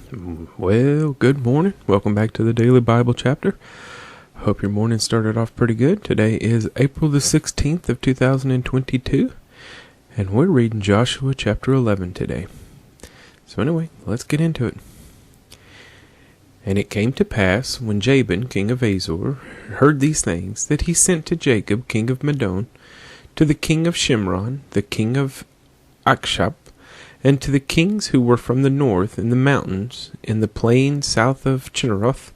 Well, good morning. Welcome back to the Daily Bible Chapter. Hope your morning started off pretty good. Today is April the 16th of 2022, and we're reading Joshua chapter 11 today. So anyway, let's get into it. And it came to pass, when Jabin, king of Hazor, heard these things, that he sent to Jacob, king of Madon, to the king of Shimron, the king of Akshap, and to the kings who were from the north in the mountains, in the plain south of Chinneroth,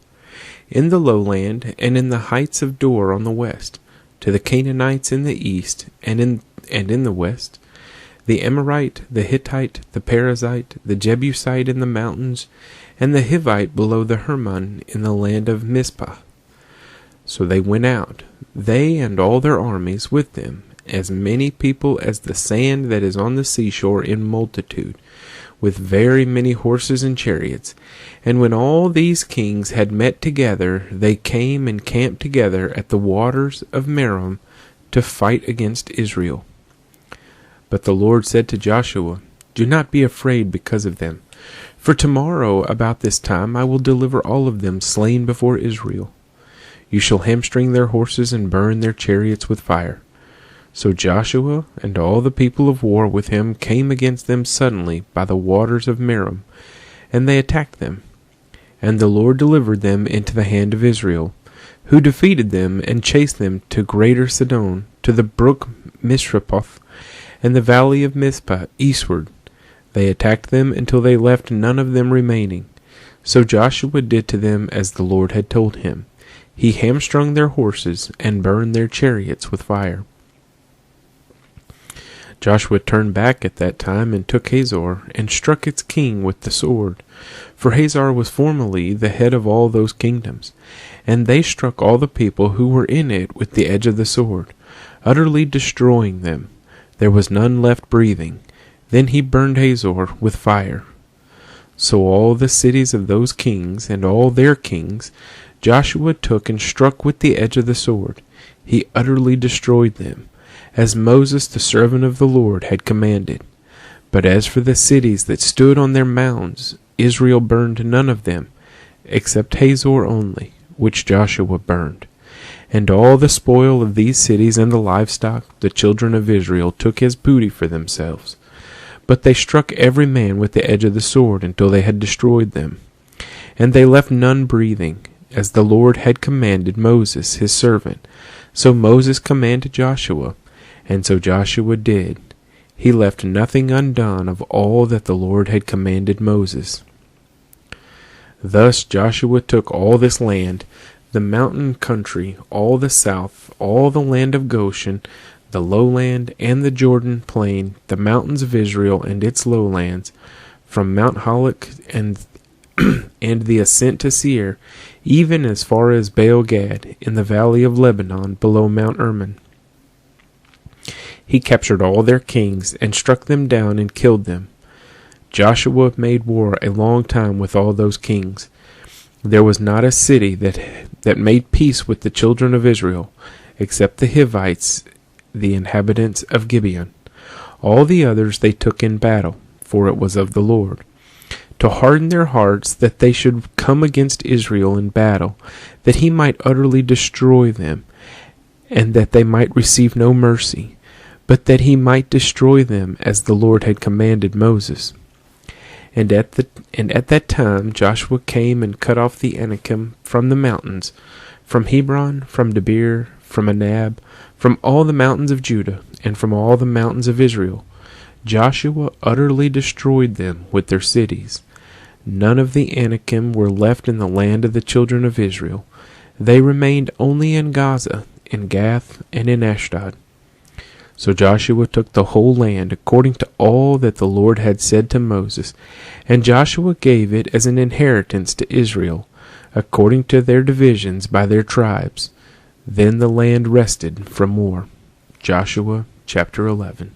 in the lowland, and in the heights of Dor on the west, to the Canaanites in the east, and in the west, the Amorite, the Hittite, the Perizzite, the Jebusite in the mountains, and the Hivite below the Hermon in the land of Mizpah. So they went out, they and all their armies with them, as many people as the sand that is on the seashore in multitude, with very many horses and chariots. And when all these kings had met together, they came and camped together at the waters of Merom to fight against Israel. But the Lord said to Joshua, "Do not be afraid because of them, for tomorrow about this time I will deliver all of them slain before Israel. You shall hamstring their horses and burn their chariots with fire." So Joshua and all the people of war with him came against them suddenly by the waters of Merom, and they attacked them. And the Lord delivered them into the hand of Israel, who defeated them and chased them to Greater Sidon, to the brook Mishrepoth, and the valley of Mizpah eastward. They attacked them until they left none of them remaining. So Joshua did to them as the Lord had told him. He hamstrung their horses and burned their chariots with fire. Joshua turned back at that time and took Hazor, and struck its king with the sword. For Hazor was formerly the head of all those kingdoms. And they struck all the people who were in it with the edge of the sword, utterly destroying them. There was none left breathing. Then he burned Hazor with fire. So all the cities of those kings, and all their kings, Joshua took and struck with the edge of the sword. He utterly destroyed them, as Moses the servant of the Lord had commanded. But as for the cities that stood on their mounds, Israel burned none of them, except Hazor only, which Joshua burned. And all the spoil of these cities and the livestock, the children of Israel took as booty for themselves. But they struck every man with the edge of the sword until they had destroyed them. And they left none breathing, as the Lord had commanded Moses his servant. So Moses commanded Joshua, and so Joshua did. He left nothing undone of all that the Lord had commanded Moses. Thus Joshua took all this land, the mountain country, all the south, all the land of Goshen, the lowland, and the Jordan plain, the mountains of Israel and its lowlands, from Mount Halak and the ascent to Seir, even as far as Baal-gad, in the valley of Lebanon, below Mount Hermon. He captured all their kings, and struck them down and killed them. Joshua made war a long time with all those kings. There was not a city that made peace with the children of Israel, except the Hivites, the inhabitants of Gibeon. All the others they took in battle, for it was of the Lord, to harden their hearts that they should come against Israel in battle, that he might utterly destroy them, and that they might receive no mercy, but that he might destroy them as the Lord had commanded Moses. And at that time Joshua came and cut off the Anakim from the mountains, from Hebron, from Debir, from Anab, from all the mountains of Judah, and from all the mountains of Israel. Joshua utterly destroyed them with their cities. None of the Anakim were left in the land of the children of Israel. They remained only in Gaza, in Gath, and in Ashdod. So Joshua took the whole land according to all that the Lord had said to Moses, and Joshua gave it as an inheritance to Israel, according to their divisions by their tribes. Then the land rested from war. Joshua chapter 11.